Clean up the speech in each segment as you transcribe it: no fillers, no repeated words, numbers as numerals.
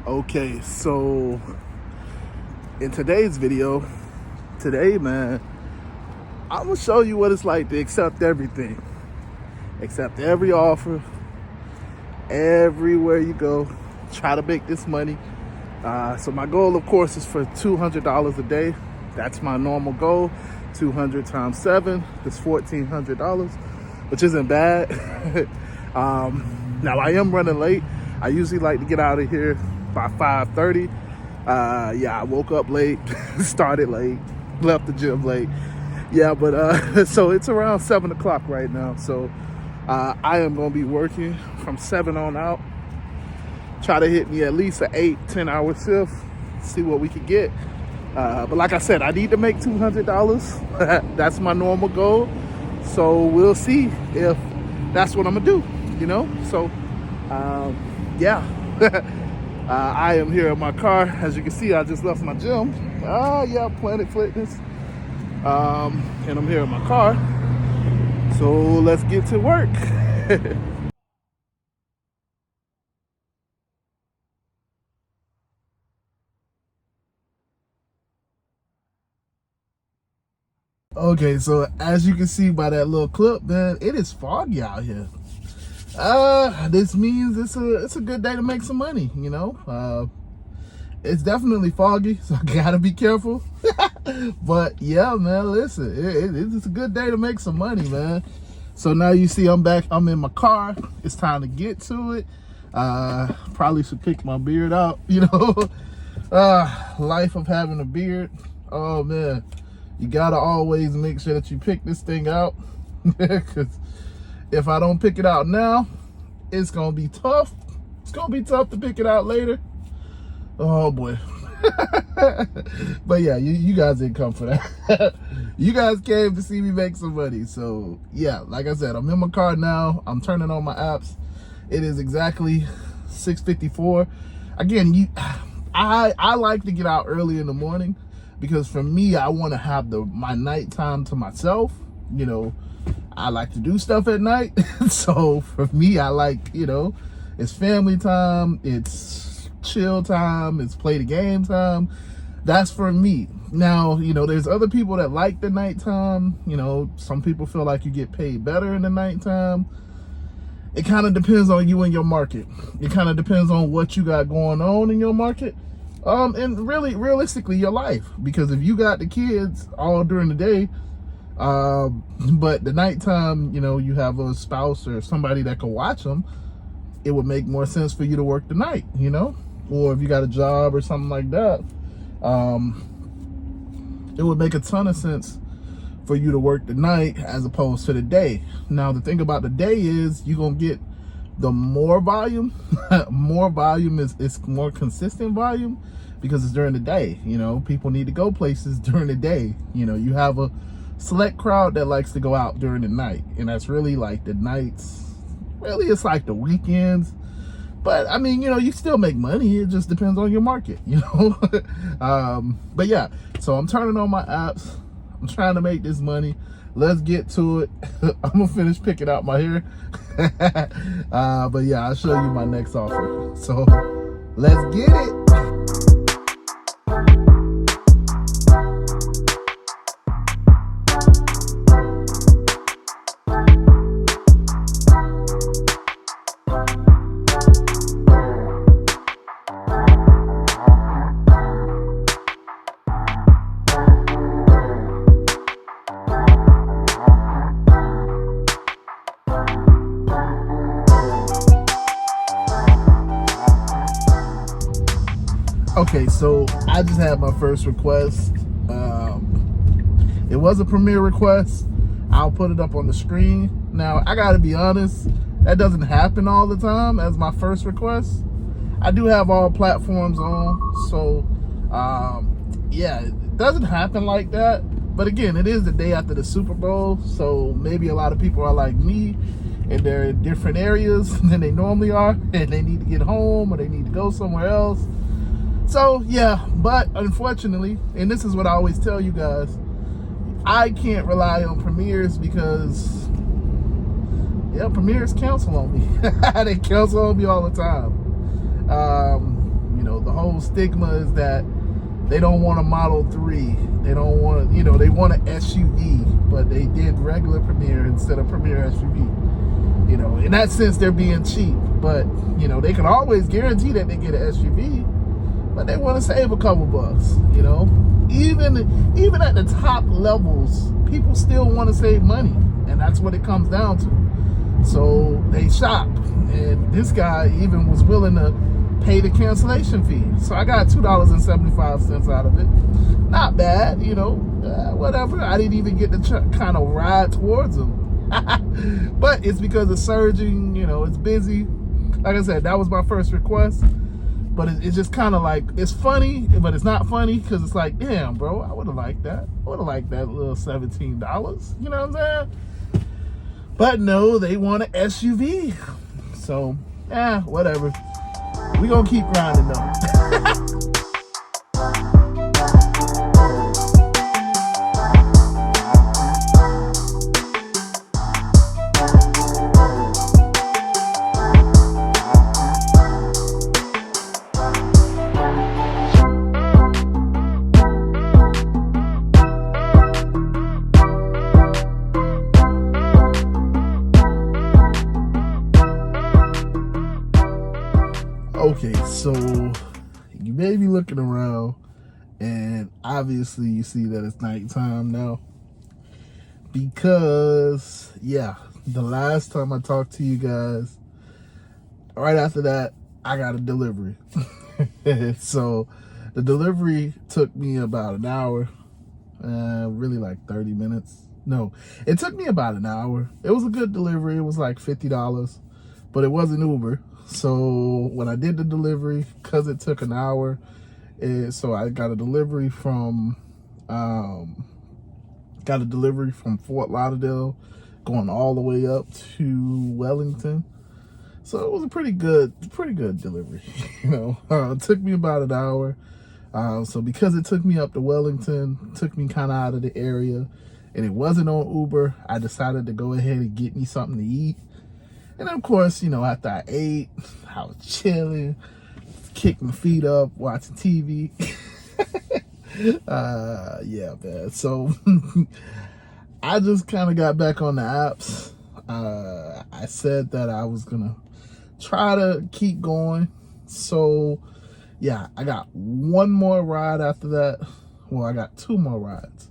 Okay, so in today's video, man, I'm gonna show you what it's like to accept everything, accept every offer, everywhere you go, try to make this money. So my goal, of course, is for $200 a day. That's my normal goal. 200 times 7 is $1,400, which isn't bad. Now I am running late. I usually like to get out of here by 5:30. Yeah, I woke up late, started late, left the gym late. Yeah, but so it's around 7 o'clock right now. So I am gonna be working from 7 on out. Try to hit me at least an 8-10 hour shift, see what we can get. But like I said, I need to make $200. That's my normal goal. So we'll see if that's what I'm gonna do, you know? So yeah. I am here in my car. As you can see, I just left my gym. Yeah, Planet Fitness. And I'm here in my car. So let's get to work. Okay, so as you can see by that little clip, man, it is foggy out here. This means it's a good day to make some money, you know. It's definitely foggy, so I gotta be careful. But yeah, man, listen, it's a good day to make some money, man. So now you see I'm back, I'm in my car. It's time to get to it. Probably should pick my beard out, you know. Life of having a beard. Oh man. You gotta always make sure that you pick this thing out, because if I don't pick it out now, it's gonna be tough. It's gonna be tough to pick it out later. Oh boy. But yeah, you guys didn't come for that. You guys came to see me make some money. So yeah, like I said, I'm in my car now. I'm turning on my apps. It is exactly 6:54. Again, I like to get out early in the morning, because for me, I want to have my nighttime to myself. You know, I like to do stuff at night. So for me, I like, you know, it's family time, it's chill time, it's play the game time. That's for me. Now, you know, there's other people that like the nighttime. You know, some people feel like you get paid better in the nighttime. It kind of depends on you and your market. It kind of depends on what you got going on in your market. And really, realistically, your life. Because if you got the kids all during the day, but the nighttime, you know, you have a spouse or somebody that can watch them, it would make more sense for you to work the night, you know? Or if you got a job or something like that, it would make a ton of sense for you to work the night as opposed to the day. Now, the thing about the day is you're going to get the more volume. More volume is more consistent volume, because it's during the day. You know, people need to go places during the day. You know, you have a select crowd that likes to go out during the night, and that's really like the nights. Really, it's like the weekends. But I mean, you know, you still make money. It just depends on your market, you know. But yeah, so I'm turning on my apps. I'm trying to make this money. Let's get to it. I'm gonna finish picking out my hair. But yeah, I'll show you my next offer. So let's get it. Okay, so I just had my first request. It was a premiere request. I'll put it up on the screen. Now, I gotta be honest, that doesn't happen all the time as my first request. I do have all platforms on, so yeah, it doesn't happen like that. But again, it is the day after the Super Bowl, so maybe a lot of people are like me, and they're in different areas than they normally are, and they need to get home or they need to go somewhere else. So yeah, but unfortunately, and this is what I always tell you guys, I can't rely on premieres, because yeah, premieres cancel on me. They cancel on me all the time. You know, whole stigma is that they don't want a Model 3. They don't want, they want an SUV, but they did regular Premier instead of Premier SUV. In that sense, they're being cheap, but, they can always guarantee that they get an SUV, but they want to save a couple bucks, Even at the top levels, people still want to save money, and that's what it comes down to. So they shop, and this guy even was willing to pay the cancellation fee. So I got $2.75 out of it. Not bad, whatever. I didn't even get to kind of ride towards him. But it's because of surging, it's busy. Like I said, that was my first request. But it's just kind of like, it's funny, but it's not funny because it's like, damn, bro, I would have liked that. I would have liked that little $17. You know what I'm saying? But no, they want an SUV. So, whatever. We gonna keep grinding though. Okay, so you may be looking around, and obviously you see that it's nighttime now. Because, the last time I talked to you guys, right after that, I got a delivery. So the delivery took me about an hour, really like 30 minutes. No, it took me about an hour. It was a good delivery. It was like $50, but it wasn't Uber. So when I did the delivery, because it took an hour, so I got a delivery from Fort Lauderdale, going all the way up to Wellington. So it was a pretty good delivery. It took me about an hour. So because it took me up to Wellington, took me kind of out of the area, and it wasn't on Uber, I decided to go ahead and get me something to eat. And of course, after I ate, I was chilling, kicked my feet up, watching TV. Yeah, man. So I just kind of got back on the apps. I said that I was gonna try to keep going. So yeah, I got one more ride after that. Well, I got two more rides.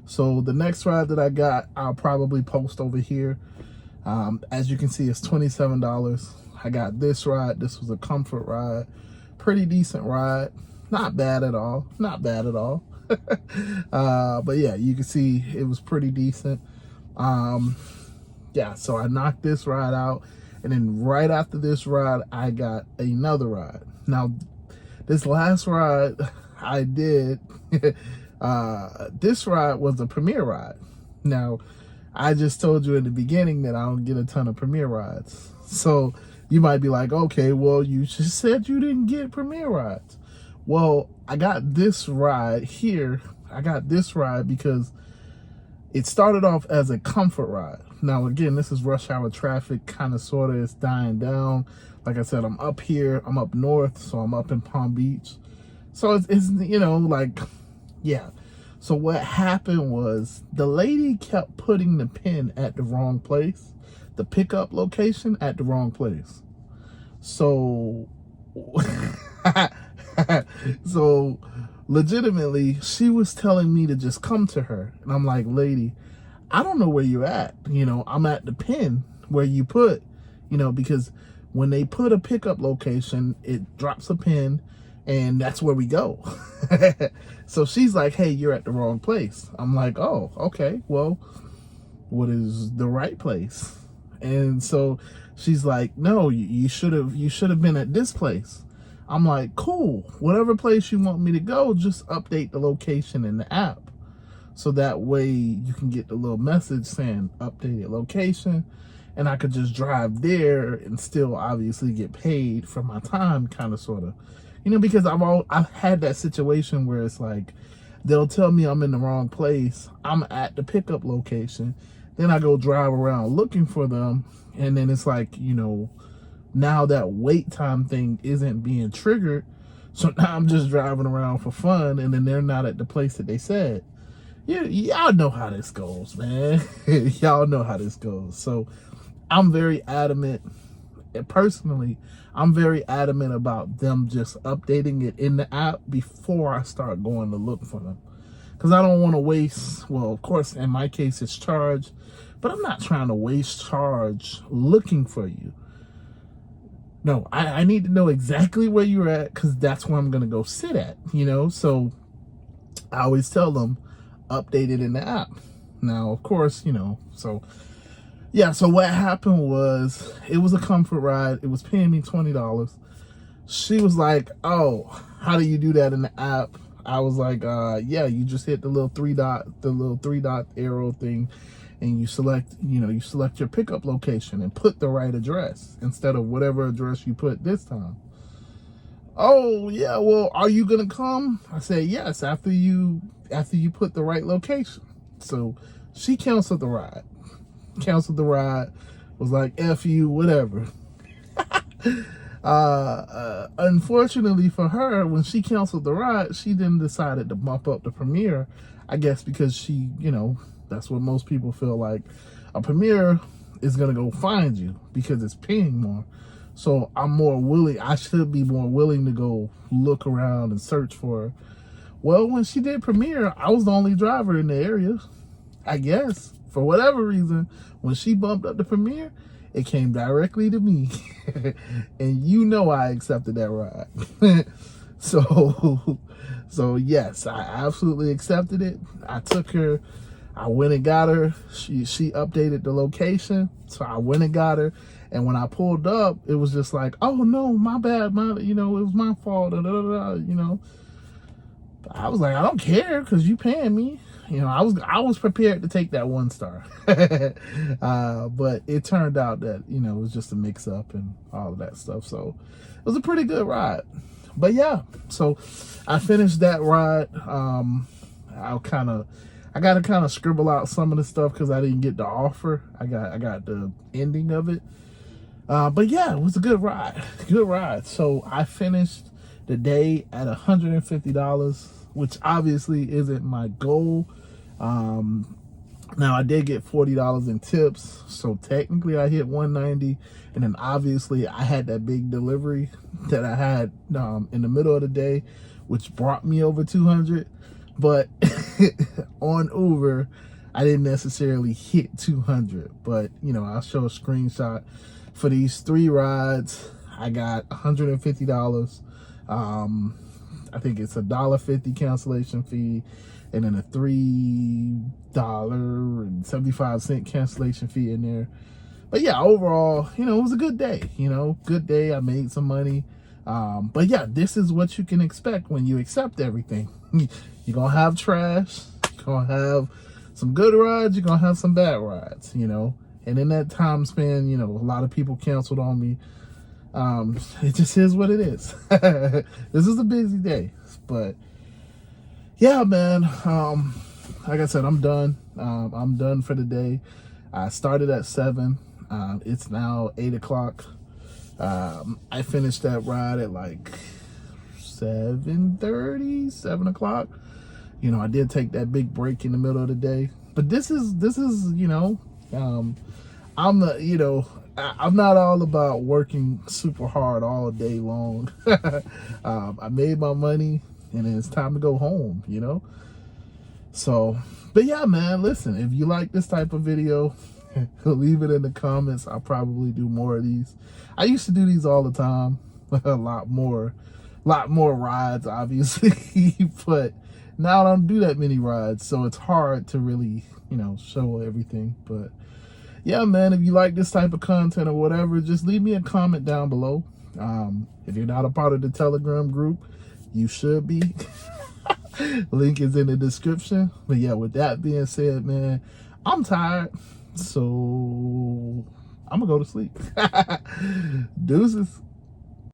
So the next ride that I got, I'll probably post over here. As you can see, it's $27. I got this ride. This was a comfort ride. Pretty decent ride. Not bad at all. Not bad at all. But yeah, you can see it was pretty decent. Yeah, so I knocked this ride out. And then right after this ride, I got another ride. Now, this last ride I did, this ride was a Premier ride. Now, I just told you in the beginning that I don't get a ton of Premier rides. So you might be like, okay, well, you just said you didn't get Premier rides. Well, I got this ride here. I got this ride because it started off as a comfort ride. Now, again, this is rush hour traffic, kind of, sort of, it's dying down. Like I said, I'm up here, I'm up north, so I'm up in Palm Beach. So it's like, yeah. So what happened was the lady kept putting the pin at the wrong place, the pickup location at the wrong place. So, so legitimately, she was telling me to just come to her. And I'm like, lady, I don't know where you're at. I'm at the pin where you put, because when they put a pickup location, it drops a pin. And that's where we go. So she's like, hey, you're at the wrong place. I'm like, oh, okay, well, what is the right place? And so she's like, no, you should have been at this place. I'm like, cool, whatever place you want me to go, just update the location in the app. So that way you can get the little message saying updated location, and I could just drive there and still obviously get paid for my time, kind of, sort of. Because I've had that situation where it's like, they'll tell me I'm in the wrong place. I'm at the pickup location. Then I go drive around looking for them. And then it's like, now that wait time thing isn't being triggered. So now I'm just driving around for fun, and then they're not at the place that they said. Y'all know how this goes, man. Y'all know how this goes. So I'm very adamant, personally, I'm very adamant about them just updating it in the app before I start going to look for them. Because I don't want to waste, well, of course, in my case, it's charge, but I'm not trying to waste charge looking for you. No, I need to know exactly where you're at, because that's where I'm going to go sit at, So I always tell them, update it in the app. Now, of course, so yeah, so what happened was, it was a comfort ride. It was paying me $20. She was like, oh, how do you do that in the app? I was like, yeah, you just hit the little three dot arrow thing, and you select your pickup location and put the right address instead of whatever address you put this time. Oh, yeah, well, are you gonna come? I said, yes, after you put the right location. So she canceled the ride. Was like, F you, whatever. Unfortunately for her, when she canceled the ride, she then decided to bump up the Premiere, I guess because she, that's what most people feel like. A Premiere is going to go find you because it's paying more. So I should be more willing to go look around and search for her. Well, when she did Premiere, I was the only driver in the area, I guess. For whatever reason, when she bumped up the Premiere, it came directly to me. And I accepted that ride. So yes, I absolutely accepted it. I took her, I went and got her. She updated the location, so I went and got her. And when I pulled up, it was just like, oh no, my bad, it was my fault, I was like, I don't care, because you paying me. I was prepared to take that 1 star. But it turned out that, it was just a mix up and all of that stuff. So it was a pretty good ride. But yeah, so I finished that ride. I got to kind of scribble out some of the stuff because I didn't get the offer. I got the ending of it. But yeah, it was a good ride. Good ride. So I finished the day at $150, which obviously isn't my goal. Now I did get $40 in tips, so technically I hit $190, and then obviously I had that big delivery that I had in the middle of the day, which brought me over $200. But on Uber, I didn't necessarily hit $200. But I'll show a screenshot for these 3 rides. I got $150. I think it's $1.50 cancellation fee, and then a $3.75 cancellation fee in there. But yeah, overall, it was a good day. Good day. I made some money. But yeah, this is what you can expect when you accept everything. You're gonna have trash. You're gonna have some good rides. You're gonna have some bad rides. And in that time span, a lot of people canceled on me. It just is what it is. This is a busy day, but yeah, man. Like I said, I'm done. I'm done for the day. I started at 7. It's now 8 o'clock. I finished that ride at like 7:30, 7 o'clock. I did take that big break in the middle of the day, but this is I'm not all about working super hard all day long. I made my money, and it's time to go home, So, but yeah, man, listen, if you like this type of video, leave it in the comments. I'll probably do more of these. I used to do these all the time. A lot more rides, obviously. But now I don't do that many rides, so it's hard to really, show everything. But yeah, man, if you like this type of content or whatever, just leave me a comment down below. If you're not a part of the Telegram group, you should be. Link is in the description. But yeah, with that being said, man, I'm tired, so I'm gonna go to sleep. Deuces.